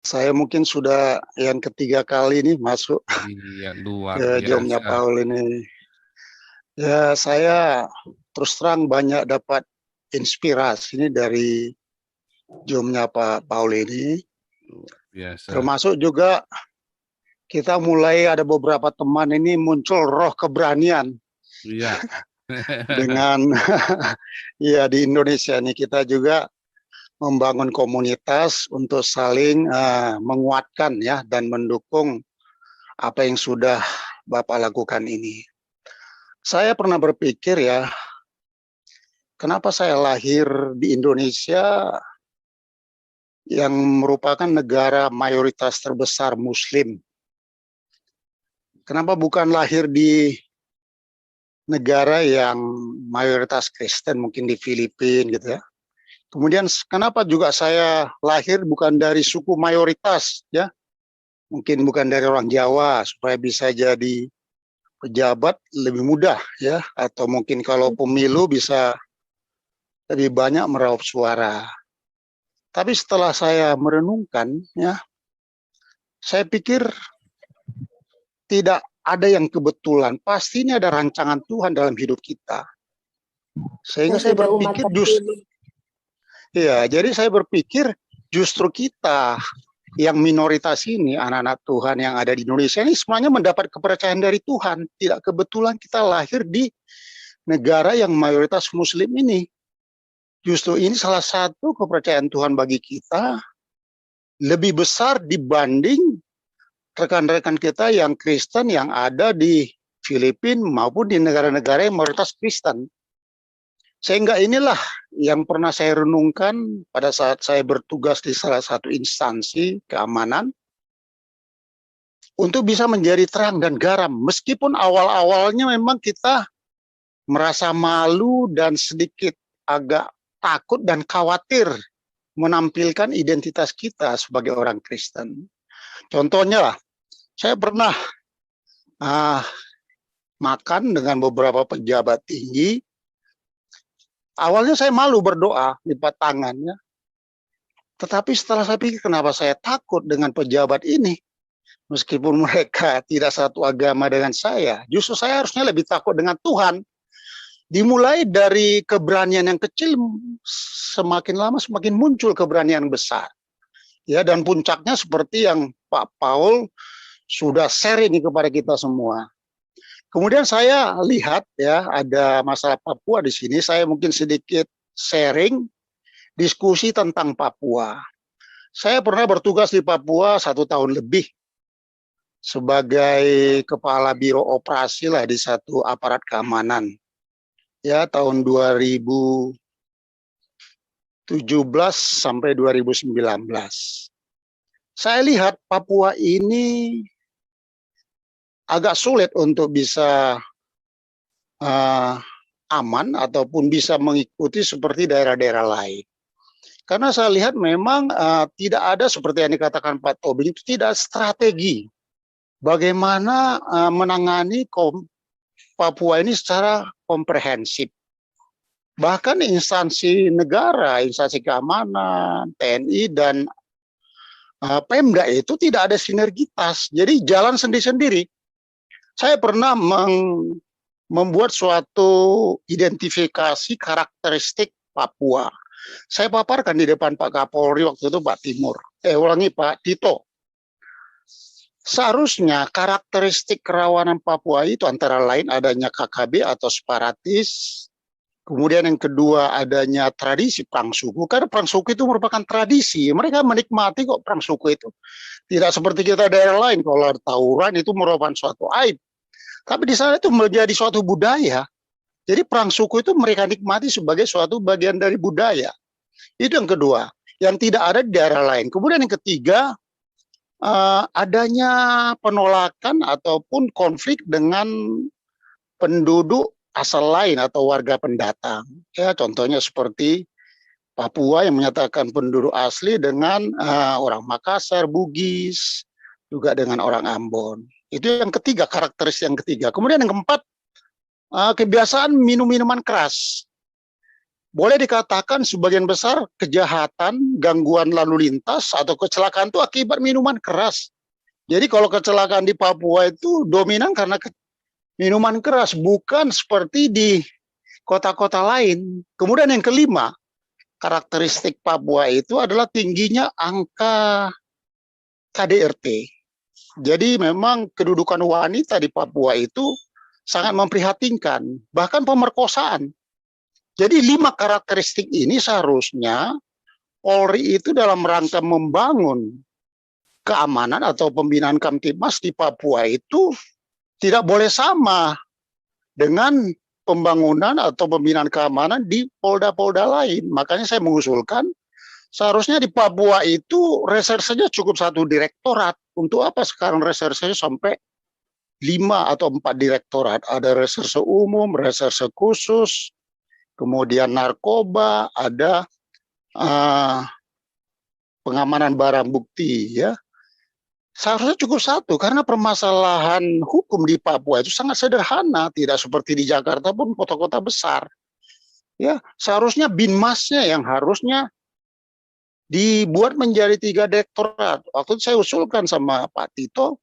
Saya mungkin sudah yang ketiga kali nih masuk Iya, luar ke Jomnya biasa. Paul ini. Ya, saya terus terang banyak dapat inspirasi ini dari Jomnya Pak Paul ini. Luar biasa. Termasuk juga kita mulai ada beberapa teman ini muncul roh keberanian Iya. dengan ya di Indonesia ini kita juga membangun komunitas untuk saling menguatkan ya dan mendukung apa yang sudah Bapak lakukan ini. Saya pernah berpikir ya, kenapa saya lahir di Indonesia yang merupakan negara mayoritas terbesar Muslim? Kenapa bukan lahir di negara yang mayoritas Kristen, mungkin di Filipina gitu ya? Kemudian kenapa juga saya lahir bukan dari suku mayoritas ya? Mungkin bukan dari orang Jawa supaya bisa jadi pejabat lebih mudah ya, atau mungkin kalau pemilu bisa lebih banyak meraup suara. Tapi setelah saya merenungkan ya, saya pikir tidak ada yang kebetulan. Pasti ini ada rancangan Tuhan dalam hidup kita. Sehingga Dan saya tidak umat berpikir terpilih. jadi saya berpikir justru kita yang minoritas ini, anak-anak Tuhan yang ada di Indonesia ini semuanya mendapat kepercayaan dari Tuhan. Tidak kebetulan kita lahir di negara yang mayoritas Muslim ini. Justru ini salah satu kepercayaan Tuhan bagi kita lebih besar dibanding rekan-rekan kita yang Kristen yang ada di Filipina maupun di negara-negara yang mayoritas Kristen. Sehingga inilah yang pernah saya renungkan pada saat saya bertugas di salah satu instansi keamanan untuk bisa menjadi terang dan garam. Meskipun awal-awalnya memang kita merasa malu dan sedikit agak takut dan khawatir menampilkan identitas kita sebagai orang Kristen. Contohnya lah, saya pernah makan dengan beberapa pejabat tinggi. Awalnya saya malu berdoa, lipat tangannya. Tetapi setelah saya pikir kenapa saya takut dengan pejabat ini, meskipun mereka tidak satu agama dengan saya, justru saya harusnya lebih takut dengan Tuhan. Dimulai dari keberanian yang kecil, semakin lama semakin muncul keberanian besar. Ya, dan puncaknya seperti yang Pak Paul sudah share ini kepada kita semua. Kemudian saya lihat ya ada masalah Papua di sini. Saya mungkin sedikit sharing diskusi tentang Papua. Saya pernah bertugas di Papua 1 tahun lebih sebagai kepala biro operasi lah di satu aparat keamanan. Ya tahun 2017 sampai 2019. Saya lihat Papua ini agak sulit untuk bisa aman ataupun bisa mengikuti seperti daerah-daerah lain. Karena saya lihat memang tidak ada seperti yang dikatakan Pak Tobing, itu tidak strategi bagaimana menangani Papua ini secara komprehensif. Bahkan instansi negara, instansi keamanan, TNI dan Pemda itu tidak ada sinergitas. Jadi jalan sendiri-sendiri. Saya pernah membuat suatu identifikasi karakteristik Papua. Saya paparkan di depan Pak Kapolri waktu itu Pak Timur. Pak Tito. Seharusnya karakteristik kerawanan Papua itu antara lain adanya KKB atau separatis, kemudian yang kedua adanya tradisi perang suku, karena perang suku itu merupakan tradisi, mereka menikmati kok perang suku itu. Tidak seperti kita daerah lain, kalau ada tawuran itu merupakan suatu aib. Tapi di sana itu menjadi suatu budaya, jadi perang suku itu mereka nikmati sebagai suatu bagian dari budaya. Itu yang kedua, yang tidak ada di daerah lain. Kemudian yang ketiga, adanya penolakan ataupun konflik dengan penduduk asal lain atau warga pendatang. Ya, contohnya seperti Papua yang menyatakan penduduk asli dengan orang Makassar, Bugis, juga dengan orang Ambon. Itu yang ketiga, karakteristik yang ketiga. Kemudian yang keempat, kebiasaan minum minuman keras. boleh dikatakan sebagian besar kejahatan, gangguan lalu lintas atau kecelakaan itu akibat minuman keras. Jadi kalau kecelakaan di Papua itu dominan karena minuman keras, bukan seperti di kota-kota lain. Kemudian yang kelima, karakteristik Papua itu adalah tingginya angka KDRT. Jadi memang kedudukan wanita di Papua itu sangat memprihatinkan, bahkan pemerkosaan. Jadi 5 karakteristik ini seharusnya Polri itu dalam rangka membangun keamanan atau pembinaan Kamtibmas di Papua itu tidak boleh sama dengan pembangunan atau pembinaan keamanan di polda-polda lain. Makanya saya mengusulkan seharusnya di Papua itu resersenya cukup 1 direktorat. Untuk apa sekarang resersenya sampai 5 atau 4 direktorat? Ada reserse umum, reserse khusus, kemudian narkoba, ada pengamanan barang bukti, ya. Seharusnya cukup 1 karena permasalahan hukum di Papua itu sangat sederhana, tidak seperti di Jakarta pun kota-kota besar. Ya, seharusnya Binmasnya yang harusnya dibuat menjadi 3 direktorat. Waktu itu saya usulkan sama Pak Tito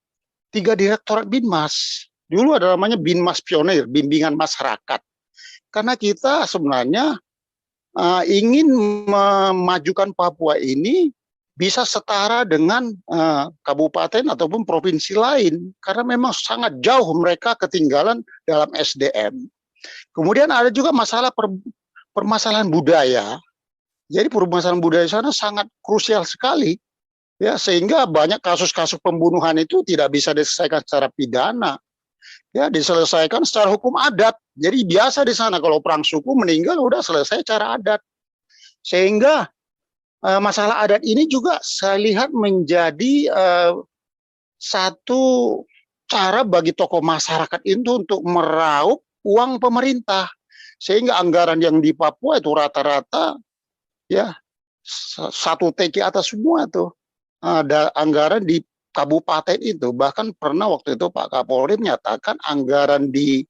3 direktorat Binmas. Dulu ada namanya Binmas Pionir, bimbingan masyarakat. Karena kita sebenarnya ingin memajukan Papua ini bisa setara dengan kabupaten ataupun provinsi lain, karena memang sangat jauh mereka ketinggalan dalam SDM. Kemudian ada juga masalah permasalahan budaya. Jadi permasalahan budaya sana sangat krusial sekali, ya, sehingga banyak kasus-kasus pembunuhan itu tidak bisa diselesaikan secara pidana, ya, diselesaikan secara hukum adat. Jadi biasa di sana kalau perang suku meninggal udah selesai cara adat, sehingga masalah adat ini juga saya lihat menjadi satu cara bagi tokoh masyarakat itu untuk meraup uang pemerintah, sehingga anggaran yang di Papua itu rata-rata ya 1 TK atas semua tuh. Ada anggaran di kabupaten itu, bahkan pernah waktu itu Pak Kapolri menyatakan anggaran di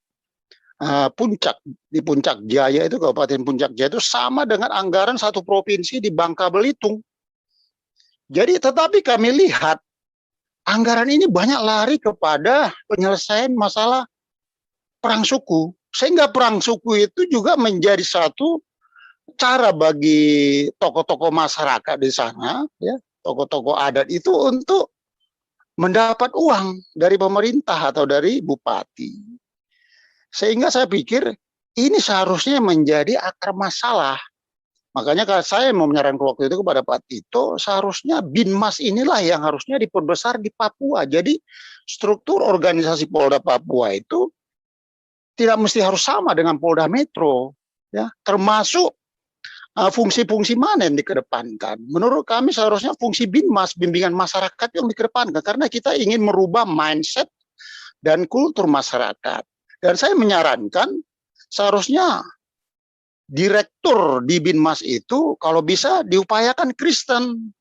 Puncak Jaya itu, Kabupaten Puncak Jaya itu sama dengan anggaran 1 provinsi di Bangka Belitung. Jadi tetapi kami lihat anggaran ini banyak lari kepada penyelesaian masalah perang suku, sehingga perang suku itu juga menjadi satu cara bagi tokoh-tokoh masyarakat di sana, ya, tokoh-tokoh adat itu untuk mendapat uang dari pemerintah atau dari bupati. Sehingga saya pikir ini seharusnya menjadi akar masalah. Makanya kalau saya mau menyarankan waktu itu kepada Pak Tito, seharusnya Binmas inilah yang harusnya diperbesar di Papua. Jadi struktur organisasi Polda Papua itu tidak mesti harus sama dengan Polda Metro, ya, termasuk fungsi-fungsi mana yang dikedepankan. Menurut kami seharusnya fungsi Binmas, bimbingan masyarakat, yang dikedepankan, karena kita ingin merubah mindset dan kultur masyarakat. Dan saya menyarankan seharusnya direktur di Binmas itu kalau bisa diupayakan Kristen.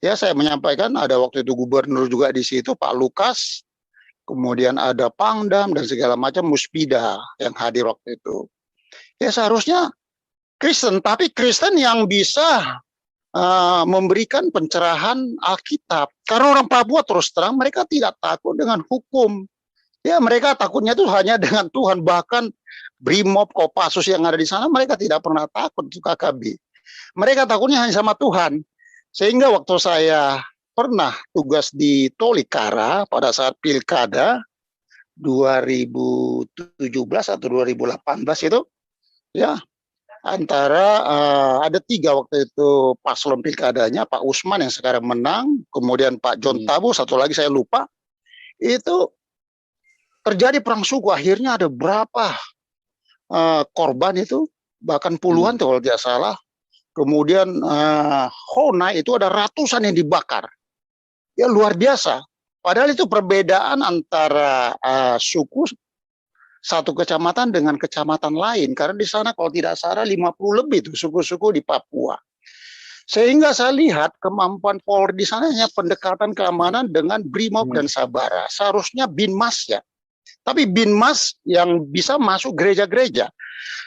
Ya, saya menyampaikan ada waktu itu gubernur juga di situ, Pak Lukas, kemudian ada Pangdam dan segala macam Muspida yang hadir waktu itu. Ya, seharusnya Kristen, tapi Kristen yang bisa memberikan pencerahan Alkitab. Karena orang Papua terus terang mereka tidak takut dengan hukum. Ya, mereka takutnya itu hanya dengan Tuhan. Bahkan Brimob, Kopassus yang ada di sana, mereka tidak pernah takut, itu KKB. Mereka takutnya hanya sama Tuhan. Sehingga waktu saya pernah tugas di Tolikara pada saat Pilkada 2017 atau 2018 itu, ya, antara ada 3 waktu itu paslon pilkadanya, Pak Usman yang sekarang menang, kemudian Pak John Tabu, satu lagi saya lupa, itu terjadi perang suku. Akhirnya ada berapa korban itu, bahkan puluhan kalau tidak salah. Kemudian Hona itu ada ratusan yang dibakar. Ya, luar biasa. Padahal itu perbedaan antara suku satu kecamatan dengan kecamatan lain. Karena di sana kalau tidak salah 50 lebih itu suku-suku di Papua. Sehingga saya lihat kemampuan Polri di sana hanya pendekatan keamanan dengan Brimob dan Sabara. Seharusnya Binmas, ya, tapi binmas yang bisa masuk gereja-gereja.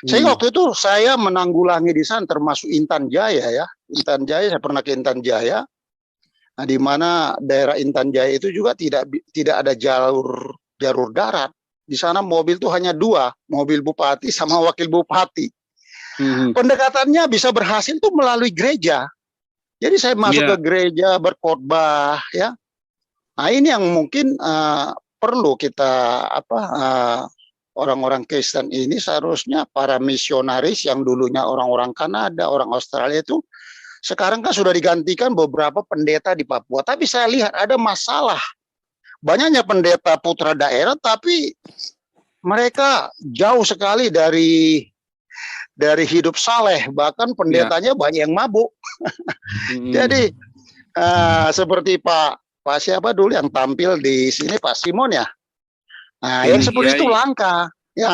Sehingga waktu itu saya menanggulangi di sana, termasuk Intan Jaya ya. Intan Jaya, saya pernah ke Intan Jaya. Nah, di mana daerah Intan Jaya itu juga tidak ada jalur darat. Di sana mobil itu hanya 2, mobil bupati sama wakil bupati. Pendekatannya bisa berhasil tuh melalui gereja. Jadi saya masuk ke gereja berkhotbah ya. Nah, ini yang mungkin perlu kita orang-orang Kristen ini seharusnya para misionaris yang dulunya orang-orang Kanada, orang Australia itu sekarang kan sudah digantikan beberapa pendeta di Papua. Tapi saya lihat ada masalah. Banyaknya pendeta putra daerah tapi mereka jauh sekali dari hidup saleh, bahkan pendetanya banyak yang mabuk. Jadi seperti Pak siapa dulu yang tampil di sini, Pak Simon ya. Nah, yang seperti itu langka. Ya,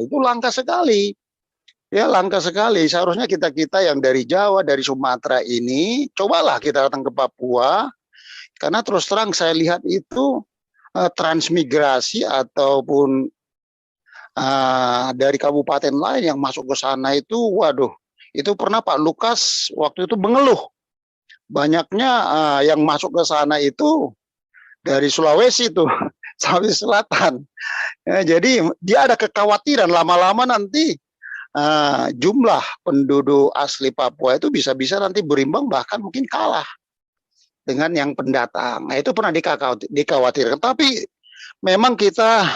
itu langka sekali. Ya, langka sekali. Seharusnya kita yang dari Jawa, dari Sumatera ini, cobalah kita datang ke Papua. Karena terus terang saya lihat itu transmigrasi ataupun dari kabupaten lain yang masuk ke sana itu, waduh, itu pernah Pak Lukas waktu itu mengeluh. Banyaknya yang masuk ke sana itu dari Sulawesi tuh, Sulawesi Selatan. Ya, jadi dia ada kekhawatiran lama-lama nanti jumlah penduduk asli Papua itu bisa-bisa nanti berimbang bahkan mungkin kalah dengan yang pendatang. Nah, itu pernah dikhawatirkan. Tapi memang kita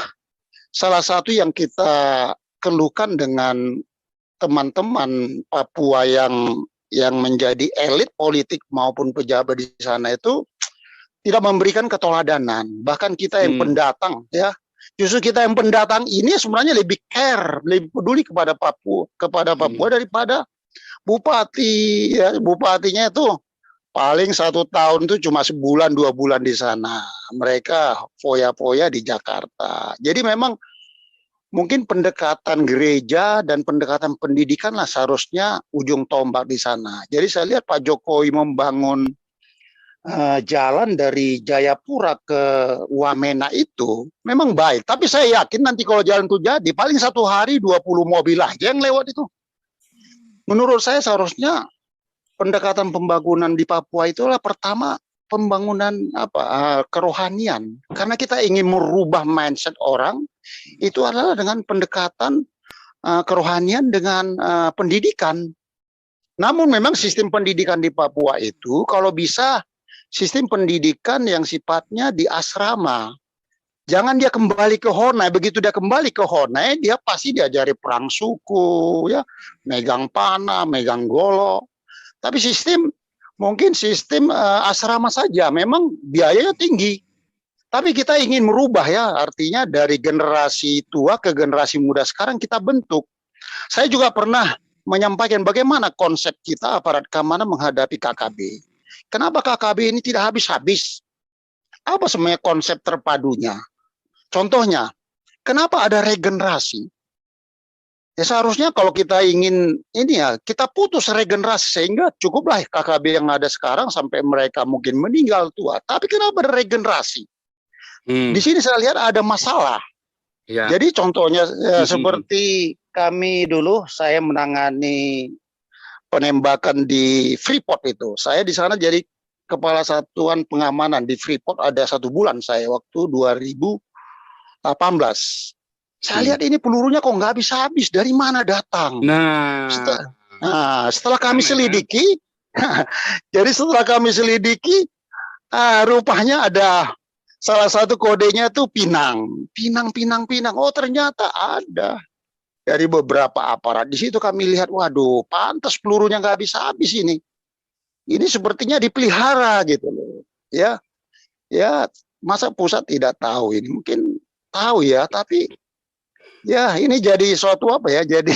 salah satu yang kita keluhkan dengan teman-teman Papua yang menjadi elit politik maupun pejabat di sana itu tidak memberikan keteladanan. Bahkan kita yang pendatang ya, justru kita yang pendatang ini sebenarnya lebih care, lebih peduli kepada Papua daripada bupati ya. Bupatinya itu paling 1 tahun itu cuma sebulan 2 bulan di sana. Mereka foya-foya di Jakarta. Jadi memang mungkin pendekatan gereja dan pendekatan pendidikan lah seharusnya ujung tombak di sana. Jadi saya lihat Pak Jokowi membangun jalan dari Jayapura ke Wamena itu memang baik. Tapi saya yakin nanti kalau jalan itu jadi, paling 1 hari 20 mobil aja yang lewat itu. Menurut saya seharusnya pendekatan pembangunan di Papua itulah pertama pembangunan kerohanian. Karena kita ingin merubah mindset orang, itu adalah dengan pendekatan kerohanian dengan pendidikan. Namun memang sistem pendidikan di Papua itu kalau bisa sistem pendidikan yang sifatnya di asrama. Jangan dia kembali ke Honai. Begitu dia kembali ke Honai, dia pasti diajari perang suku, ya, megang panah, megang golok. Tapi mungkin sistem asrama saja, memang biayanya tinggi. Tapi kita ingin merubah ya, artinya dari generasi tua ke generasi muda sekarang kita bentuk. Saya juga pernah menyampaikan bagaimana konsep kita aparat keamanan menghadapi KKB. Kenapa KKB ini tidak habis-habis? Apa sebenarnya konsep terpadunya? Contohnya, kenapa ada regenerasi? Ya seharusnya kalau kita ingin ini ya, kita putus regenerasi sehingga cukuplah KKB yang ada sekarang sampai mereka mungkin meninggal tua. Tapi kenapa ada regenerasi? Di sini saya lihat ada masalah. Ya. Jadi contohnya seperti kami dulu, saya menangani penembakan di Freeport itu. Saya di sana jadi kepala satuan pengamanan di Freeport ada 1 bulan saya waktu 2018. Saya lihat ini pelurunya kok nggak habis-habis. Dari mana datang? Setelah kami selidiki, jadi setelah kami selidiki, rupanya ada salah satu kodenya tuh pinang. Oh ternyata ada. Dari beberapa aparat di situ kami lihat, waduh, pantas pelurunya nggak habis-habis ini. Ini sepertinya dipelihara gitu loh. Ya, masa pusat tidak tahu ini? Mungkin tahu ya, tapi ya ini jadi suatu apa ya? Jadi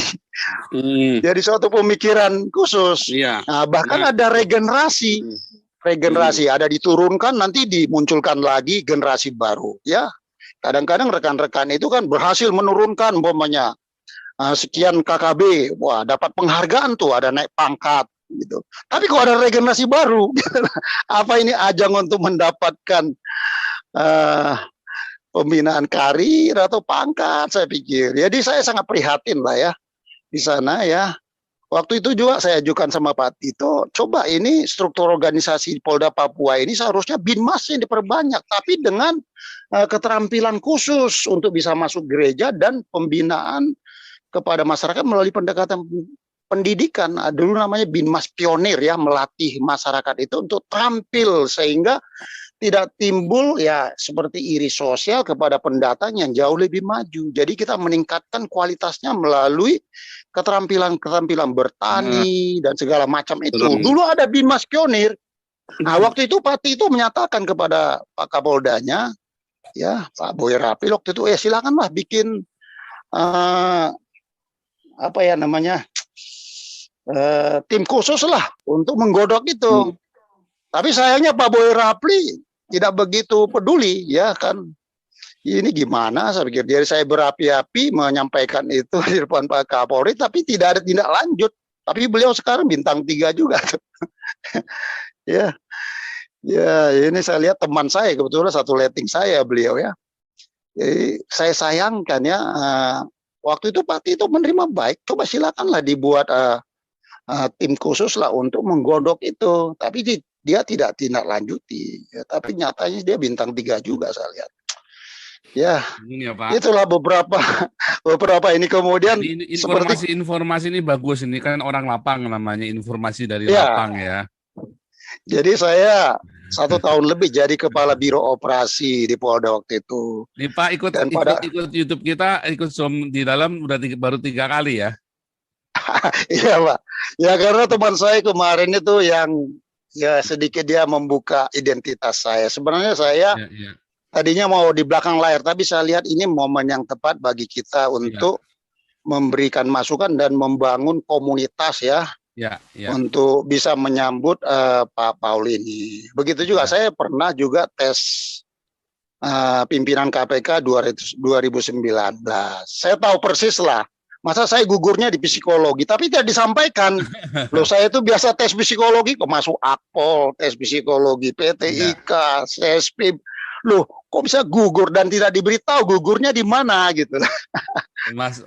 suatu pemikiran khusus. Nah, bahkan ada regenerasi, ada diturunkan nanti dimunculkan lagi generasi baru. Ya, kadang-kadang rekan-rekan itu kan berhasil menurunkan umpamanya sekian KKB, wah dapat penghargaan tuh, ada naik pangkat gitu. Tapi kok ada regenerasi baru, apa ini ajang untuk mendapatkan pembinaan karir atau pangkat, saya pikir. Jadi saya sangat prihatin lah ya di sana ya. Waktu itu juga saya ajukan sama Pak Tito, coba ini struktur organisasi Polda Papua ini seharusnya Binmas yang diperbanyak, tapi dengan keterampilan khusus untuk bisa masuk gereja dan pembinaan kepada masyarakat melalui pendekatan pendidikan. Dulu namanya Binmas Pionir ya, melatih masyarakat itu untuk tampil sehingga tidak timbul ya seperti iri sosial kepada pendatang yang jauh lebih maju. Jadi kita meningkatkan kualitasnya melalui keterampilan bertani dan segala macam itu. Dulu ada Binmas Pionir. Nah, waktu itu Pak Tito menyatakan kepada Pak Kapoldanya, ya Pak Boy Rapi waktu itu, silakanlah bikin apa ya namanya tim khusus lah untuk menggodok itu. Tapi sayangnya Pak Boy Rapli tidak begitu peduli ya kan. Ini gimana, saya pikir dari saya berapi-api menyampaikan itu di depan Pak Kapolri, tapi tidak ada tindak lanjut. Tapi beliau sekarang bintang 3 juga. Ya, ini saya lihat teman saya, kebetulan satu letting saya beliau ya. Jadi saya sayangkan ya, waktu itu Pak Tito menerima baik, coba silakanlah dibuat tim khusus lah untuk menggodok itu. Tapi dia tidak tindak lanjuti, ya, tapi nyatanya dia bintang 3 juga saya lihat. Ya, ini ya, Pak. Itulah beberapa ini kemudian ini informasi ini bagus, ini kan orang lapang namanya, informasi dari ya, lapang ya. Jadi saya 1 tahun lebih jadi kepala biro operasi di Polda waktu itu. Nih Pak ikut YouTube kita, ikut Zoom di dalam baru 3 kali ya. Iya Pak. Ya karena teman saya kemarin itu yang ya sedikit dia membuka identitas saya. Sebenarnya saya tadinya mau di belakang layar, tapi saya lihat ini momen yang tepat bagi kita untuk memberikan masukan dan membangun komunitas ya. Untuk bisa menyambut Pak Paul ini. Begitu juga saya pernah juga tes pimpinan KPK 2019. Saya tahu persis lah. Masa saya gugurnya di psikologi, tapi tidak disampaikan. Loh, saya itu biasa tes psikologi, kok masuk Akpol, tes psikologi, PTIK, CSP. Loh, kok bisa gugur dan tidak diberitahu gugurnya di mana gitu. Mas,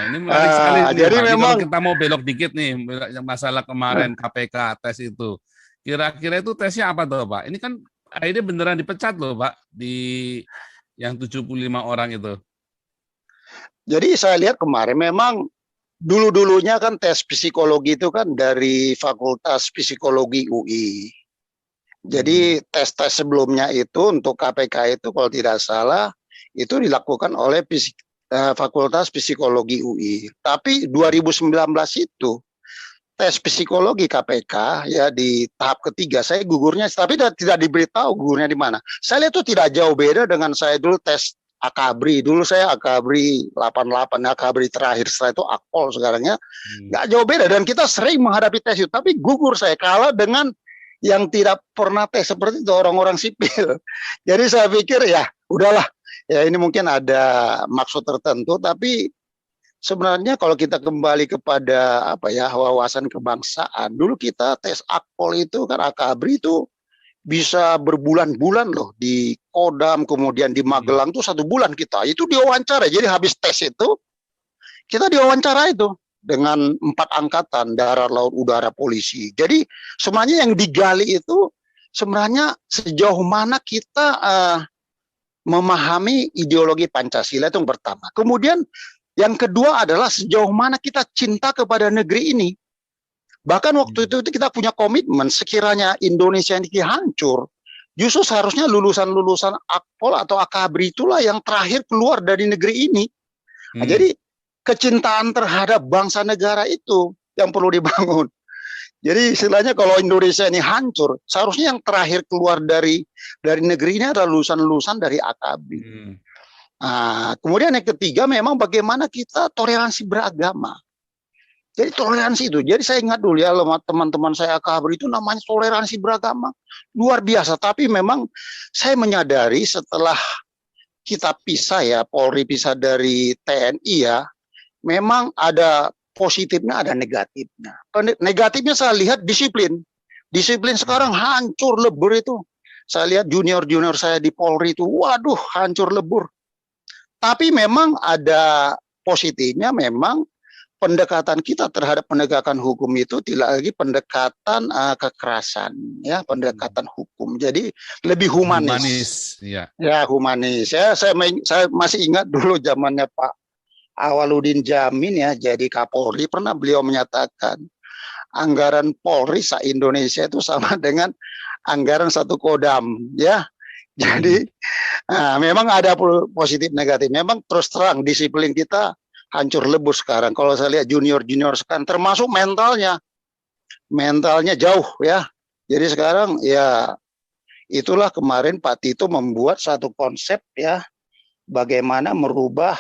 ini menarik sekali. Jadi memang kalau kita mau belok dikit nih, masalah kemarin KPK tes itu. Kira-kira itu tesnya apa tuh Pak? Ini kan akhirnya beneran dipecat loh Pak, di yang 75 orang itu. Jadi saya lihat kemarin memang dulu-dulunya kan tes psikologi itu kan dari Fakultas Psikologi UI. Jadi tes-tes sebelumnya itu untuk KPK itu kalau tidak salah itu dilakukan oleh Fakultas Psikologi UI. Tapi 2019 itu tes psikologi KPK ya di tahap ketiga saya gugurnya, tapi tidak diberitahu gugurnya di mana. Saya lihat itu tidak jauh beda dengan saya dulu tes Akabri. Dulu saya Akabri 88, Akabri terakhir, setelah itu Akpol sekarangnya. Nggak jauh beda dan kita sering menghadapi tes itu. Tapi gugur saya kalah dengan yang tidak pernah tes seperti itu, orang-orang sipil. Jadi saya pikir ya udahlah, ya ini mungkin ada maksud tertentu, tapi sebenarnya kalau kita kembali kepada apa ya wawasan kebangsaan, dulu kita tes Akpol itu kan Akabri itu bisa berbulan-bulan loh di Kodam, kemudian di Magelang tuh 1 bulan kita itu diwawancara. Jadi habis tes itu kita diwawancara itu dengan 4 angkatan, darat, laut, udara, polisi. Jadi sebenarnya yang digali itu sebenarnya sejauh mana kita memahami ideologi Pancasila, itu yang pertama. Kemudian yang kedua adalah sejauh mana kita cinta kepada negeri ini. Bahkan waktu itu kita punya komitmen sekiranya Indonesia ini hancur, justru seharusnya lulusan-lulusan Akpol atau Akabri itulah yang terakhir keluar dari negeri ini. Nah, jadi kecintaan terhadap bangsa negara itu yang perlu dibangun. Jadi istilahnya kalau Indonesia ini hancur, seharusnya yang terakhir keluar dari negeri ini adalah lulusan-lulusan dari Akabri. Nah, kemudian yang ketiga memang bagaimana kita toleransi beragama. Jadi toleransi itu, jadi saya ingat dulu ya teman-teman saya Akabri itu namanya toleransi beragama luar biasa. Tapi memang saya menyadari setelah kita pisah ya, Polri pisah dari TNI ya, memang ada positifnya, ada negatifnya. Negatifnya saya lihat disiplin sekarang hancur lebur itu. Saya lihat junior-junior saya di Polri itu, waduh hancur lebur. Tapi memang ada positifnya, memang pendekatan kita terhadap penegakan hukum itu tidak lagi pendekatan kekerasan, ya, pendekatan hukum. Jadi lebih humanis. Ya. Ya, humanis. Saya masih ingat dulu zamannya Pak Awaludin Jamin ya, jadi Kapolri, pernah beliau menyatakan anggaran Polri se-Indonesia itu sama dengan anggaran satu Kodam, ya. Jadi memang ada positif negatif. Memang terus terang disiplin kita hancur lebur sekarang. Kalau saya lihat junior sekarang, termasuk mentalnya jauh ya. Jadi sekarang ya itulah kemarin Pak Tito membuat satu konsep ya, bagaimana merubah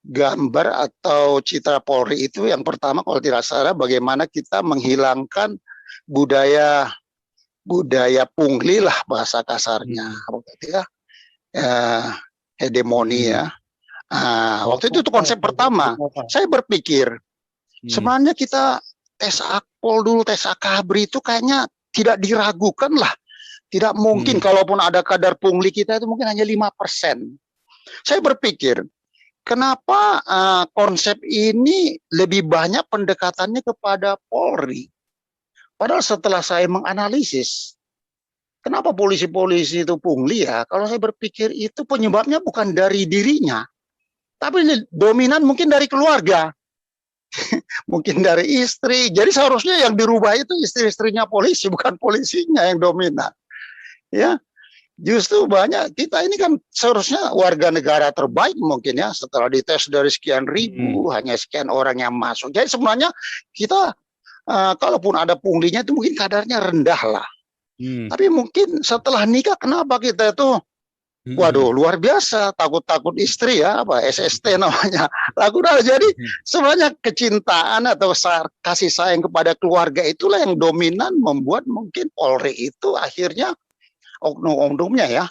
gambar atau citra Polri itu. Yang pertama kalau tidak salah, bagaimana kita menghilangkan budaya pungli lah bahasa kasarnya, ya, hegemoni ya. Waktu itu konsep pertama. Saya berpikir sebenarnya kita tes akpol dulu, tes akabri itu kayaknya tidak diragukan lah. Tidak mungkin, kalaupun ada kadar pungli kita itu mungkin hanya 5%. Saya berpikir, kenapa konsep ini lebih banyak pendekatannya kepada Polri? Padahal setelah saya menganalisis, kenapa polisi-polisi itu pungli ya? Kalau saya berpikir itu penyebabnya bukan dari dirinya, tapi dominan mungkin dari keluarga, mungkin dari istri. Jadi seharusnya yang dirubah itu istri-istrinya polisi, bukan polisinya yang dominan. Ya, justru banyak kita ini kan seharusnya warga negara terbaik mungkin ya. Setelah dites dari sekian ribu, hanya sekian orang yang masuk. Jadi sebenarnya kita kalaupun ada punglinya itu mungkin kadarnya rendah lah. Tapi mungkin setelah nikah kenapa kita itu waduh, luar biasa, takut-takut istri ya, apa SST namanya. Jadi sebenarnya kecintaan atau kasih sayang kepada keluarga itulah yang dominan membuat mungkin Polri itu akhirnya oknum-oknumnya ya,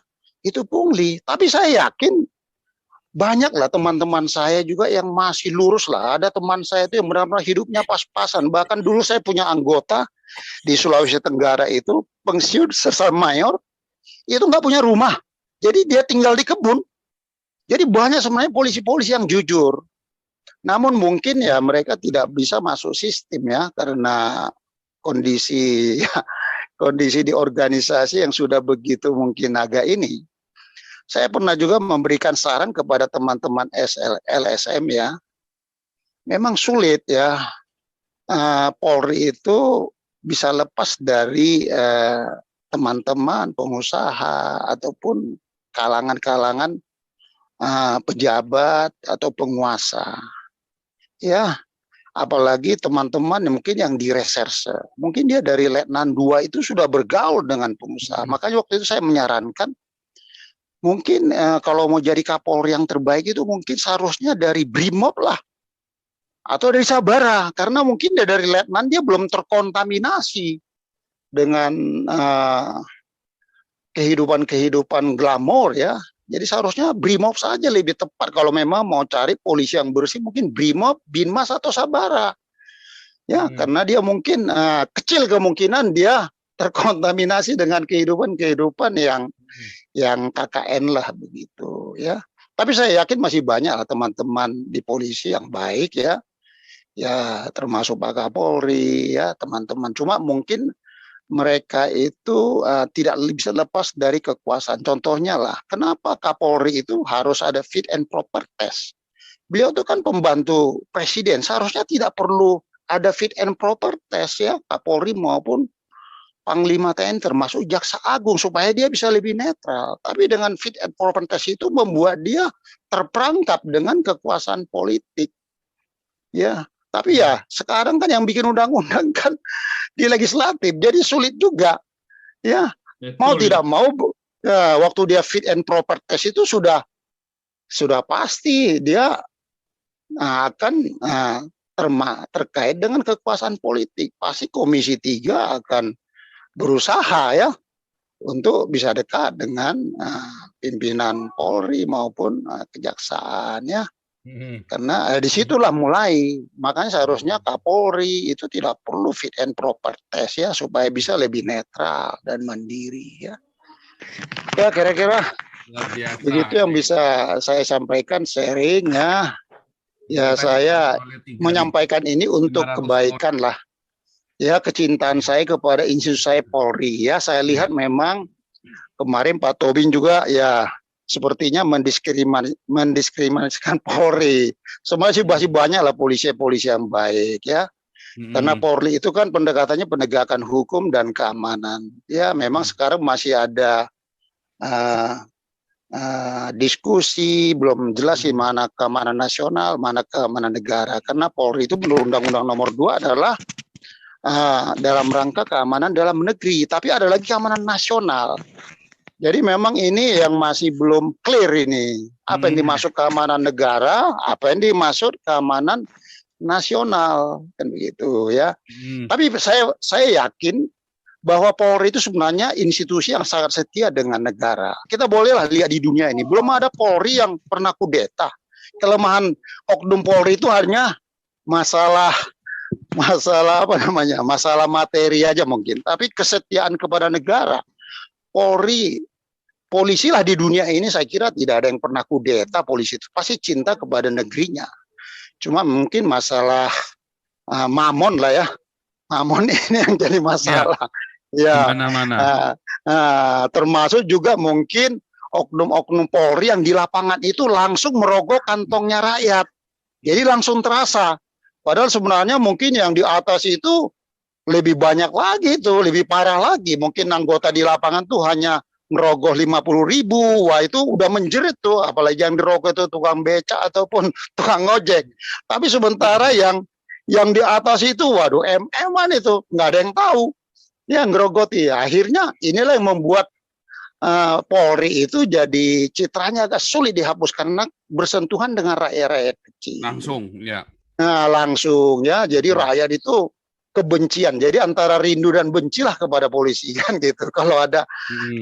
itu pungli. Tapi saya yakin banyak lah teman-teman saya juga yang masih lurus lah. Ada teman saya itu yang benar-benar hidupnya pas-pasan. Bahkan dulu saya punya anggota di Sulawesi Tenggara itu, pensiun sersan mayor, itu nggak punya rumah. Jadi dia tinggal di kebun. Jadi banyak sebenarnya polisi-polisi yang jujur. Namun mungkin ya mereka tidak bisa masuk sistem ya, karena kondisi di organisasi yang sudah begitu mungkin agak ini. Saya pernah juga memberikan saran kepada teman-teman LSM ya. Memang sulit ya, Polri itu bisa lepas dari teman-teman pengusaha ataupun kalangan-kalangan pejabat atau penguasa. Ya, apalagi teman-teman mungkin yang di reserse. Mungkin dia dari Letnan 2 itu sudah bergaul dengan pengusaha. Makanya waktu itu saya menyarankan, mungkin kalau mau jadi Kapolri yang terbaik itu mungkin seharusnya dari Brimob lah. Atau dari Sabara. Karena mungkin dia dari Letnan, dia belum terkontaminasi dengan kehidupan glamor ya. Jadi seharusnya Brimob saja lebih tepat kalau memang mau cari polisi yang bersih, mungkin Brimob, Binmas atau Sabara. Ya, karena dia mungkin kecil kemungkinan dia terkontaminasi dengan kehidupan yang KKN lah begitu ya. Tapi saya yakin masih banyak lah teman-teman di polisi yang baik ya. Ya, termasuk Pak Kapolri ya, teman-teman. Cuma mungkin mereka itu tidak bisa lepas dari kekuasaan. Contohnya lah, kenapa Kapolri itu harus ada fit and proper test? Beliau itu kan pembantu presiden, seharusnya tidak perlu ada fit and proper test ya, Kapolri maupun Panglima TNI termasuk Jaksa Agung, supaya dia bisa lebih netral. Tapi dengan fit and proper test itu membuat dia terperangkap dengan kekuasaan politik. Ya, tapi ya sekarang kan yang bikin undang-undang kan di legislatif, jadi sulit juga ya. Mau tidak mau ya, waktu dia fit and proper test itu sudah pasti dia akan terkait dengan kekuasaan politik. Pasti Komisi 3 akan berusaha ya untuk bisa dekat dengan pimpinan Polri maupun kejaksaan ya. Karena disitulah mulai. Makanya seharusnya Kapolri itu tidak perlu fit and proper test ya, supaya bisa lebih netral dan mandiri ya. Ya kira-kira Luar biasa. Begitu yang bisa saya sampaikan sharing ya. Ya Kita saya oleh 3.500 menyampaikan ini untuk orang. kebaikan lah. Ya kecintaan saya kepada institusi saya Polri. Ya saya lihat memang kemarin Pak Tobing juga ya sepertinya mendiskriminasikan Polri. Sebenarnya sih masih banyak lah polisi-polisi yang baik ya. Karena Polri itu kan pendekatannya penegakan hukum dan keamanan. Ya memang sekarang masih ada diskusi belum jelas sih mana keamanan nasional, mana keamanan negara. Karena Polri itu menurut Undang-Undang Nomor 2 adalah dalam rangka keamanan dalam negeri, tapi ada lagi keamanan nasional. Jadi memang ini yang masih belum clear ini. Apa yang dimaksud keamanan negara, apa yang dimaksud keamanan nasional, kan begitu ya. Tapi saya yakin bahwa Polri itu sebenarnya institusi yang sangat setia dengan negara. Kita bolehlah lihat di dunia ini, belum ada Polri yang pernah kudeta. Kelemahan oknum Polri itu hanya masalah apa namanya, masalah materi aja mungkin. Tapi kesetiaan kepada negara, polisi lah di dunia ini saya kira tidak ada yang pernah kudeta. Polisi itu pasti cinta kepada negerinya. Cuma mungkin masalah mamon lah ya, mamon ini yang jadi masalah. Ya, termasuk juga mungkin oknum-oknum Polri yang di lapangan itu langsung merogoh kantongnya rakyat. Jadi langsung terasa. Padahal sebenarnya mungkin yang di atas itu lebih banyak lagi itu, lebih parah lagi. Mungkin anggota di lapangan tuh hanya merogoh 50.000, wah itu udah menjerit tuh. Apalagi yang dirogoh itu tukang beca ataupun tukang ojek. Tapi sementara yang di atas itu, waduh, MM-an itu nggak ada yang tahu. Ya ngerogoti. Akhirnya inilah yang membuat Polri itu jadi citranya agak sulit dihapus karena bersentuhan dengan rakyat-rakyat kecil. Langsung, ya. Nah, langsung ya. Jadi rakyat itu kebencian. Jadi antara rindu dan bencilah kepada polisi kan gitu. Kalau ada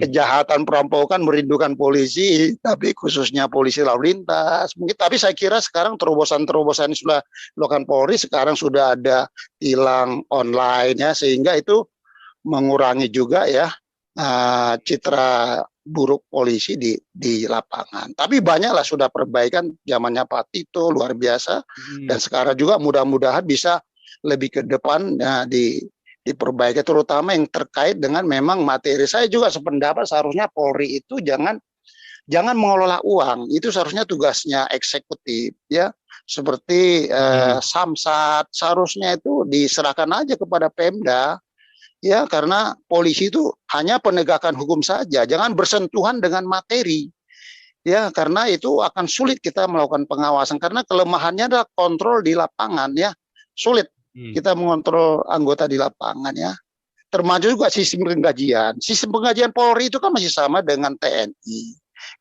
kejahatan perampokan merindukan polisi, tapi khususnya polisi lalu lintas. Mungkin tapi saya kira sekarang terobosan-terobosan sudah dilakukan Polri, sekarang sudah ada tilang online ya, sehingga itu mengurangi juga ya citra buruk polisi di lapangan. Tapi banyaklah sudah perbaikan zamannya Pak Tito luar biasa, dan sekarang juga mudah-mudahan bisa lebih ke depan diperbaiki, terutama yang terkait dengan memang materi. Saya juga sependapat seharusnya Polri itu jangan mengelola uang, itu seharusnya tugasnya eksekutif ya, seperti Samsat seharusnya itu diserahkan aja kepada Pemda. Ya, karena polisi itu hanya penegakan hukum saja, jangan bersentuhan dengan materi. Ya, karena itu akan sulit kita melakukan pengawasan karena kelemahannya adalah kontrol di lapangan ya. Sulit kita mengontrol anggota di lapangan ya. Termasuk juga sistem penggajian. Sistem penggajian Polri itu kan masih sama dengan TNI.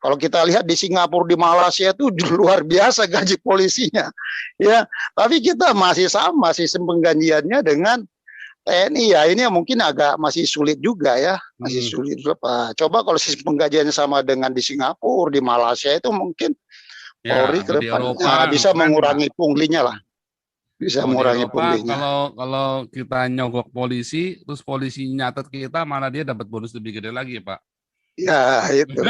Kalau kita lihat di Singapura, di Malaysia itu luar biasa gaji polisinya. Ya, tapi kita masih sama sistem penggajiannya dengan TNI ya, ini mungkin agak masih sulit juga ya, masih sulit. Coba kalau sistem penggajiannya sama dengan di Singapura, di Malaysia itu mungkin Polri ke depan bisa mengurangi punglinya lah, bisa mengurangi punglinya. Kalau kita nyogok polisi, terus polisi nyatet kita, malah dia dapat bonus lebih gede lagi, Pak. Ya itu.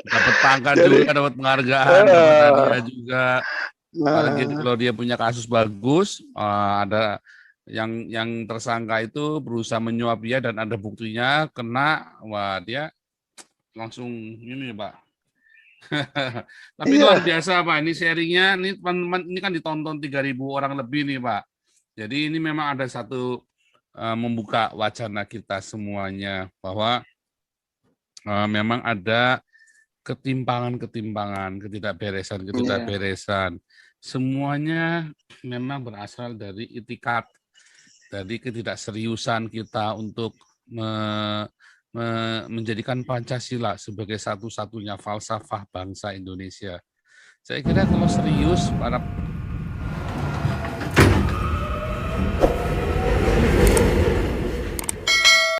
Dapat pangkat juga, dapat penghargaan, dapat hadiah juga. Apalagi kalau dia punya kasus bagus, ada yang tersangka itu berusaha menyuap dia dan ada buktinya kena, wah dia langsung ini Pak. Tapi luar biasa Pak, ini sharingnya, ini teman-teman ini kan ditonton 3.000 orang lebih nih Pak. Jadi ini memang ada satu membuka wacana kita semuanya bahwa memang ada ketimpangan, ketidakberesan. Semuanya memang berasal dari itikat, dari ketidakseriusan kita untuk menjadikan Pancasila sebagai satu-satunya falsafah bangsa Indonesia. Saya kira kalau serius para